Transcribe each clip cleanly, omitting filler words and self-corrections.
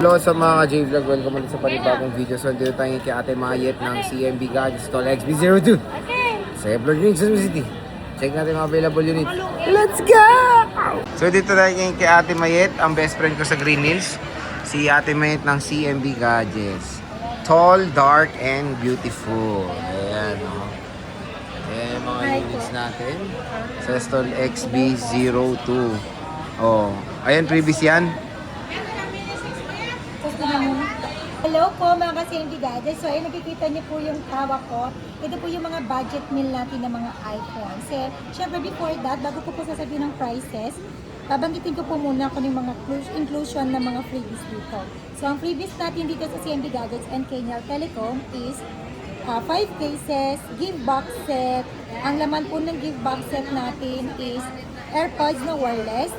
Hello sa mga ka-J-Vlog, welcome ulit sa panibagong video. So, dito tayo kay Ate Mayet ng CMB Gadgets Stall XB02 sa Everett Green, Quezon City. Check natin mga available unit. Let's go! So, dito tayo kay Ate Mayet, ang best friend ko sa Green Hills. Si Ate Mayet ng CMB Gadgets. Tall, dark, and beautiful. Ayan, o. Ayan yung mga units natin. Sa Stall XB02. Oh, ayan, previous yan. Hello po mga ka-CMB Gadgets. So ay nakikita niyo po yung hawak ko. Ito po yung mga budget meal natin ng mga iPhones. Syempre before that, bago ko po sasabihin ng prices, babanggitin ko po muna kung yung mga inclusion ng mga freebies dito. So ang freebies natin dito sa CMB Gadgets and Kenyal Telecom is 5 cases, gift box set. Ang laman po ng gift box set natin is AirPods na wireless,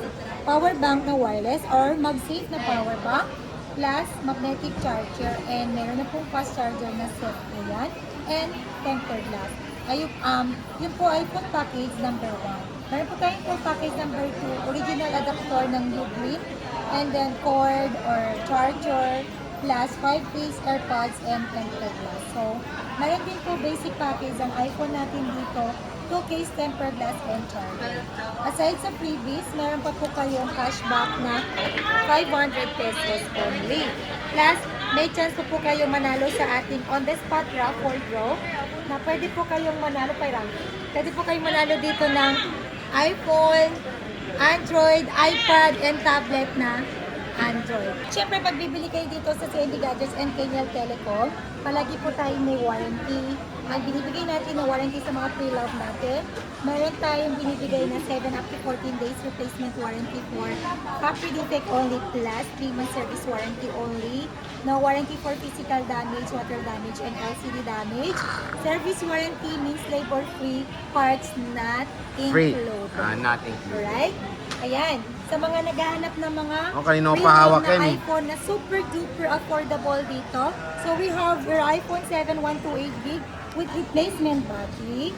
power bank na wireless, or MagSafe na power bank, plus magnetic charger, and meron na pong fast charger na set po yan, and tempered glass. Yun po ay full package number 1. Meron po tayong full package number 2, original adapter ng Blue Green, and then cord or charger, plus 5-piece AirPods and tempered glass. So, meron din po basic package ang iPhone natin dito, 2-case tempered glass and charger. Aside sa freebies, meron pa po kayong cashback na 500 pesos only. Plus, may chance po kayong manalo sa ating on-the-spot raffle draw na pwede po kayong manalo Pwede po kayong manalo dito ng iPhone, Android, iPad, and tablet na Android. Siyempre, pag bibili kayo dito sa CMB Gadgets and Kenyal Telecom, palagi po tayo may warranty. Ang binibigay natin na warranty sa mga pre-love natin, meron tayong binibigay na 7 up to 14 days replacement warranty for factory defect only, plus 3 month service warranty only. No warranty for physical damage, water damage, and LCD damage. Service warranty means labor-free, parts not included. Not included. Alright? Ayan. Sa mga naghahanap ng mga kanino pahawak na yan iPhone na super duper affordable dito. So we have your iPhone 7 128GB with replacement battery.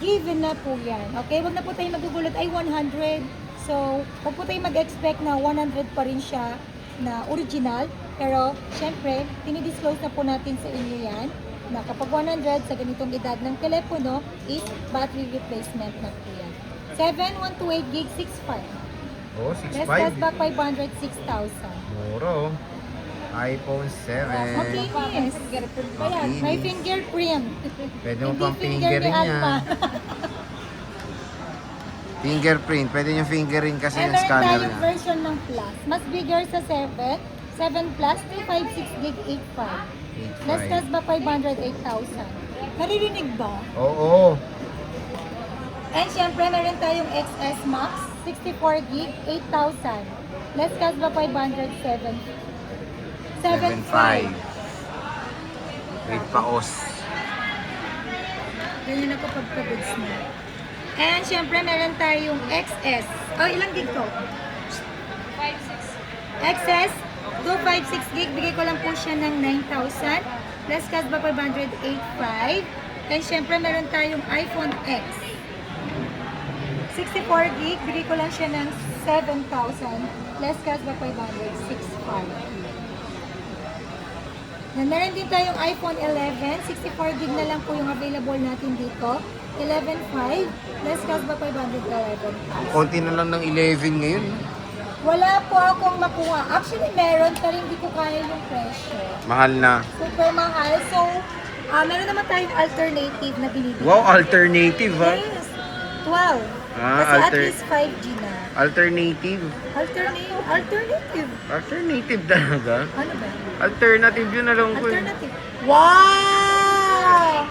Given na po yan. Okay? Wag na po tayo magugulot ay 100. So, wag po tayo mag-expect na 100 pa rin siya na original. Pero, syempre, tinidisclose na po natin sa inyo yan na kapag 100 sa ganitong edad ng telepono is battery replacement na po yan. 7 128GB 6.5. Oh, Let's 6.5. back 500, 6,000. Muro. iPhone 7. Makinis. May fingerprint. Pwede mo Hindi pang fingerin ni yan. Alpha. Fingerprint. Pwede yung fingerin kasi yung Meron scanner tayong niya. version ng Plus. Mas bigger sa 7. 7 Plus, 256GB 8.5. Less gas ba 500, 8,000. Naririnig ba? Oo. And syempre, meron tayong XS Max, 64GB, 8,000. Less gas ba 500, 7.5. Wait, paos. Ganyan ako pagka-goods na. And syempre, meron tayong XS. Oh, ilang gig to? 5.6. XS, 256GB. Bigay ko lang po siya ng 9,000. Less cash ba 500, 8.5. And syempre, meron tayong iPhone X. 64GB. Bigay ko lang siya ng 7,000. Less cash ba 500, 6.5. Meron din tayong iPhone 11, 64GB na lang po yung available natin dito. 11.5, less cost ba 511? Konti na lang ng 11 ngayon. Wala po akong makuha. Actually meron, pero hindi ko kaya yung presyo. Mahal na. Super mahal. So, meron naman tayong alternative na binibigay. Wow, alternative ha? Yes, 12. Kasi at least 5G na. Alternative. Alternative. Alternative talaga. Ano ba? Alternative yun alam ko eh. Alternative. Wow!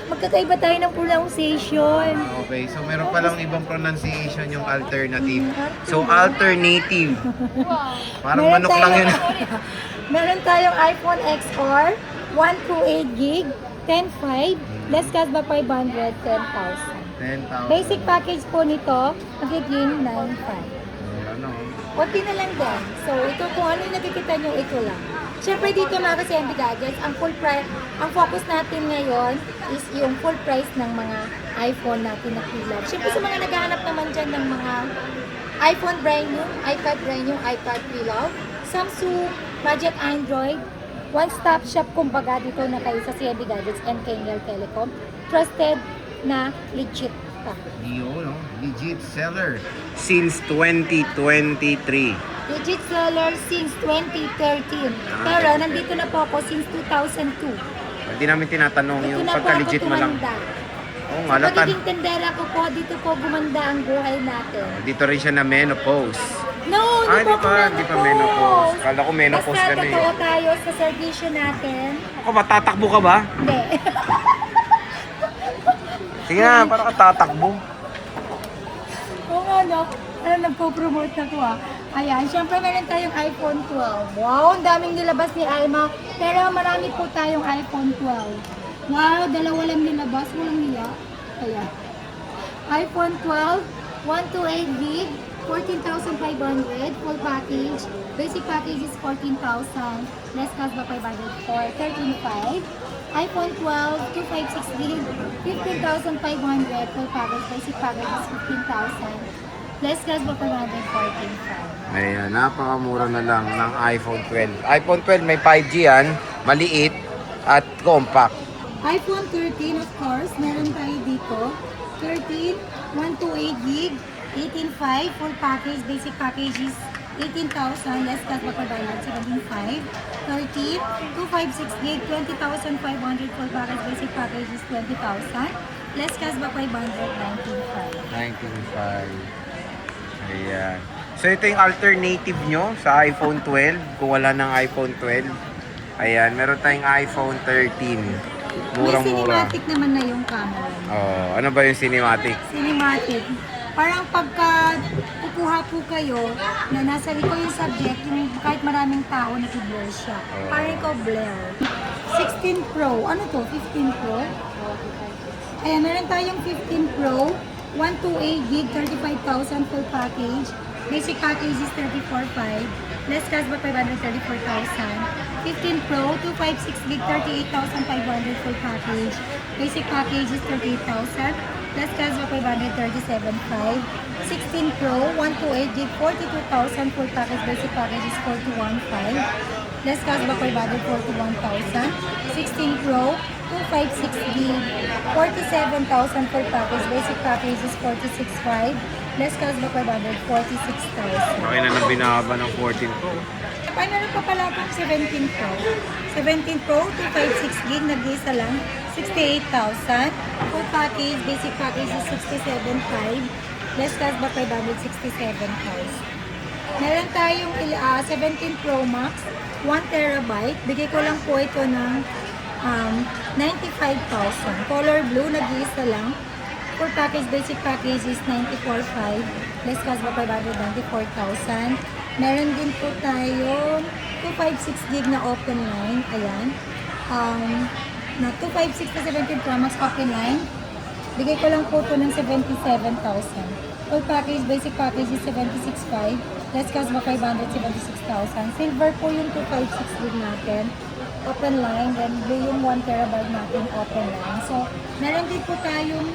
Magkakaiba tayo ng pronunciation. Okay, so meron palang ibang pronunciation yung alternative. So, alternative. Parang Meron manok lang yun. Meron tayong iPhone XR, 128GB, 10.5, less cash ba 500, 10,000. 10,000. Basic package po nito, magiging 9.5. Ano? Kunti na lang din. So, ito kung ano yung nakikita nyo, ito lang. Siyempre dito mga ka-CMB Gadgets, ang focus natin ngayon is yung full price ng mga iPhone natin na pre-love. Siyempre sa mga naghahanap naman dyan ng mga iPhone brand new, iPad brand new, iPad pre-love. Samsung, budget Android, one-stop shop kumbaga dito na kayo sa CMB Gadgets and Kengel Telecom. Trusted na legit pa. Yun, no? Legit seller. Since 2023. Legit seller since 2013. Pero nandito na po ako since 2002. Hindi namin tinatanong Dito yung na po ako pagka-legit mo lang. tumanda. Oo Sa nga, latan. pagiging tendera ko po, dito po gumanda ang buhay natin. Dito rin siya na menopause. No, Ah, hindi po ako di pa menopause. Kala ko menopause Basta ka na eh. totoo tayo sa servisyo natin. Ako ba, tatakbo ka ba? Hindi. Sige na, parang ka tatakbo. Oo nga, no? Ano, nagpo-promote na ko ah. Ayan, syempre meron tayong iPhone 12. Wow, ang daming nilabas ni Alma. Pero marami po tayong iPhone 12. Wow, dalawa lang nilabas. Walang nila. Ayan. iPhone 12, 128 gig, 14,500, full package. Basic package is 14,000. Less cashback 500 for 13,500. iPhone 12, 256 gig, 15,500, full package. Basic package is 15,000. Less cashback 514,500. Ayan, napakamura na lang ng iPhone 12. iPhone 12 may 5G yan, maliit at compact. iPhone 13, of course, meron tayo dito. 13, 128 gig, 18,500, full package, basic package is 18,000, less cashback per dollar, 17,500. 13, 256 gig, 20,500, full package, basic package is 20,000, less cashback 500, 19,500. 19.5. Ayan. So ito yung alternative nyo sa iPhone 12 kung wala ng iPhone 12. Ayan, meron tayong iPhone 13. May Murang-mura. cinematic naman na yung camera. Oh, ano ba yung cinematic? Cinematic. Parang pagka kukuha po kayo na nasa likod yung subject, yung kahit maraming tao nag-blur siya. Parang ikaw blur. 16 Pro. Ano to? 15 Pro? Ayan, meron tayong 15 Pro. 128 gig, 35,000 full package. Basic package is 34,500. Less cashback 534,000. 15 Pro, 256 gig, 38,500 full package. Basic package is 38,000. Less cashback 537,500. 16 Pro, 128 gig, 42,000 full package. Basic package is 41,500. Less cashback 541,000. 16 Pro, 256 gig, 47,000 full package. Basic package is 46,500. Less cashback 546,000. Okay na nang binaba ng 14 Pro. Ay, meron pa pala akong 17 Pro. 17 Pro, 256 gig, nag-isa lang, 68,000. Full package, basic package is 67,500. Less cashback 567,000. Meron tayong 17 Pro Max, 1 terabyte. Bigay ko lang po ito ng 95,000. Color blue, nag-iisa lang. Full package, basic package is 94,500. Less cashback 594,000. Meron din po tayong 256 gig na open line. Ayan. Na 256 na 17 Pro Max open line. Bigay ko lang po ito ng 77,000. Full package, basic package is 76,500. Less cashback 576,000. Silver po yung 256 gig natin. Open line, then blue yung 1 terabyte natin open line. So, meron din po tayong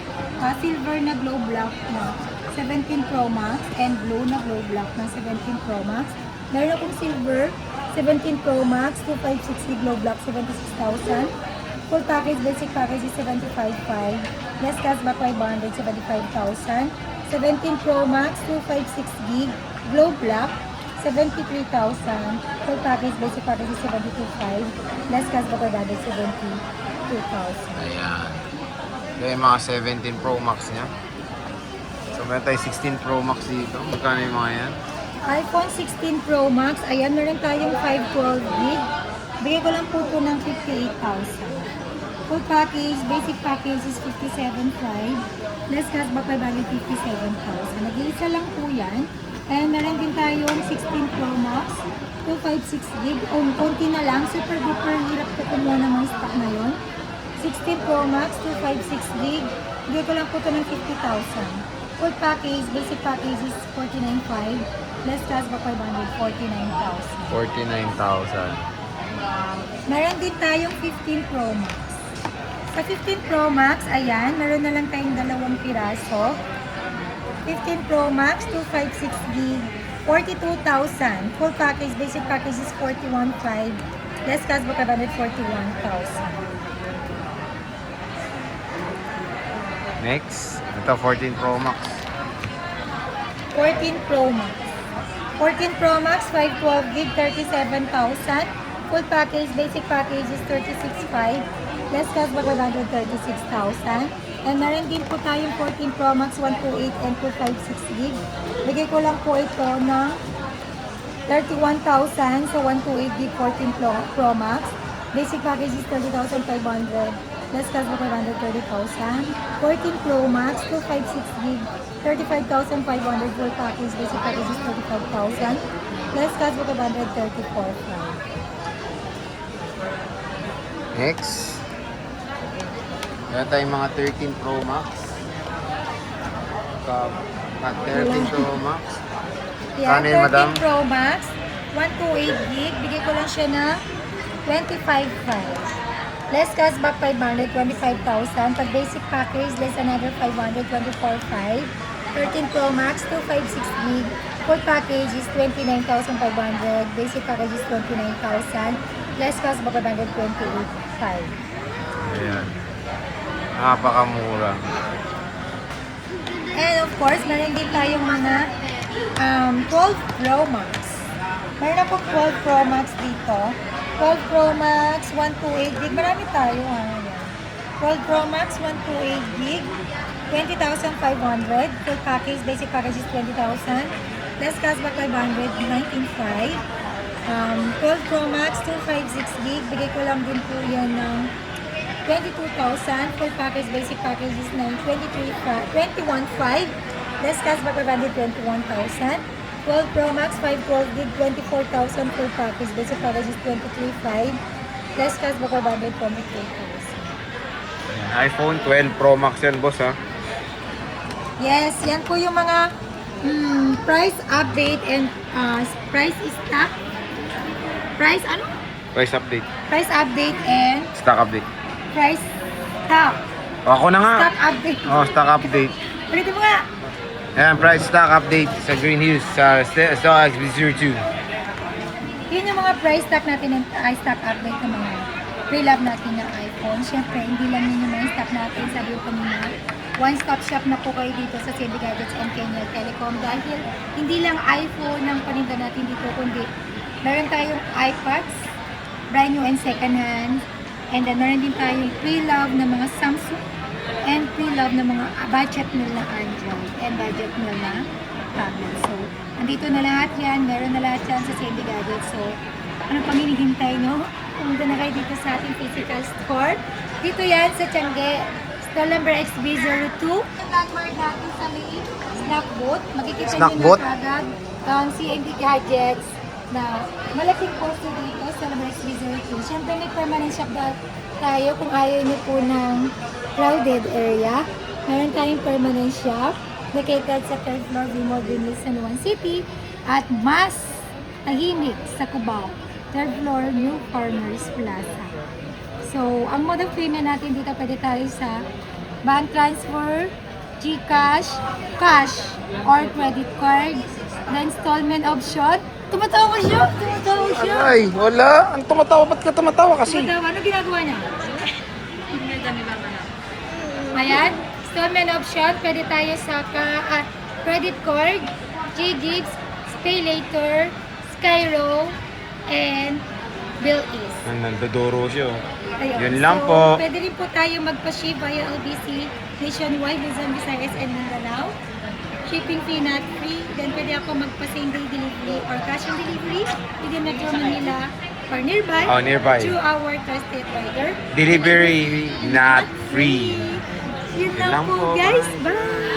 silver na glow block na 17 Pro Max and blue na glow block na 17 Pro Max. Meron akong silver, 17 Pro Max, 256 gig glow block, 76,000. Full package, basic package is 75,500. Less cashback 575,000. 17 Pro Max, 256 gig glow block, 73,000. Full package, basic package is 72,500. Less cashback 572,000. Ayan. Ito yung mga 17 Pro Max niya. So meron tayo 16 Pro Max dito. Magkano yung mga yan? iPhone 16 Pro Max, ayan, meron tayong 512 gig. Bigay ko lang po ito ng 58,000. Full package, basic package is 57,500. Less cashback 557,000. Nag-iisa lang po yan. And meron din tayong 16 Pro Max, 256 gig. Konti na lang, super duper hirap ko kumuha ng mga stock na yun. 16 Pro Max, 256 gig. Bigay ko lang po ito ng 50,000. Full package, basic package is 49,500. Less cashback 549,000. 49,000. Meron din tayong 15 Pro Max. Sa 15 Pro Max, ayan, meron na lang tayong 2 piraso. 15 Pro Max, 256 gig, 42,000. Full package, basic package is 41,500. Less cashback abandoned 41,000. Next, ito 14 Pro Max. 14 Pro Max. 14 Pro Max, 512 gig, 37,000. Full package, basic package is 36,500. Less cashback abandoned 36,000. And meron din po tayong 14 Pro Max 128 and 256 gig. Bigay ko lang po ito ng 31,000 sa 128 gig 14 Pro Max. Basic package is 30,500. Less cashback 130,000. 14 Pro Max 256 gig 35,500 full package. Basic package is 35,000. Less cashback 134,500. Next, meron tayong mga 13 Pro Max. 13 Pro Max. Yan, Ano yun, madam? 13 Pro Max, 128 gig. Bigay ko lang siya na 25,500. Less cashback 500, 25,000. Pag basic package, less another 500, 24,500. 13 Pro Max, 256 gig. Full package is 29,500. Basic package is 29,000. Less cashback 128,500. Ayan. Napakamura. And of course, meron din tayong mga 12 Pro Max. Meron akong 12 Pro Max dito. 12 Pro Max, 128 gig. Marami tayo ha. Ayan. 12 Pro Max, 128 gig. 20,500. Full package, basic package is 20,000. Less cashback 500, 19,500. 12 Pro Max, 256 gig. Bigay ko lang din po yan ng 22,000. Full package, basic package is 21,500. Less cashback 500, 21,000. 12 Pro Max, 512 gig, 24,000. Full package, basic package is 23,500. Less cashback 500, 23,000. iPhone 12 Pro Max yan, boss, ha? Yes, yan po yung mga price update and price stock. Price ano? Price update. Price update and Stock update. price stock. Ako na nga. Stock update. Oh, stock update. Ulitin mo nga. Ayan, price stock update sa Green Hills sa XB02. Yun yung mga price stock natin and stock update ng mga pre-love natin ng iPhone. Siyempre, hindi lang yun yung mga stock natin. Sabi ko kanina, one-stop shop na po kayo dito sa CMB Gadgets and Kenya Telecom dahil hindi lang iPhone ang paninda natin dito, kundi meron tayong iPads, brand new and second hand, and then meron din tayong pre-love na mga Samsung and pre-love na mga budget meal na Android and budget meal na tablet. So, andito na lahat yan, meron na lahat yan sa CMB Gadgets. So, ano pang hinihintay nyo? Pumunta na kayo dito sa ating physical store. Dito yan sa Tiangge. Stall number XB02. Yung landmark natin sa may snack booth. Makikita Snack nyo booth? na agad ang CMB Gadgets na malaking poster dito sa number XB02. Siyempre may permanent shop tayo kung ayaw nyo po ng crowded area. Meron tayong permanent shop located sa 3rd floor Vimor Green Hills, San Juan City at mas tahimik sa Cubao. 3rd floor, New Farmers Plaza. So, ang mode of payment natin dito, pwede tayo sa bank transfer, GCash, cash, or credit card. The installment option. Tumatawa siya! Tumatawa siya! Ay, wala. Ang tumatawa. Ba't ka tumatawa kasi? Tumatawa. Ano ginagawa niya? Ayan. Installment option. Pwede tayo sa credit card, G-Gigs, Pay Later, Skyro, and Bill Is. Nandodoro siya. Ayun. Yun lang So, po. pwede rin po tayo magpa-ship via LBC nationwide, Luzon, Visayas, and Mindanao. Shipping fee not free. Then pwede ako magpa-same day delivery or cash on delivery within Metro Manila or nearby. Oh, nearby. Through our trusted rider. Delivery not free. Yun Yun lang lang po po. guys. Bye!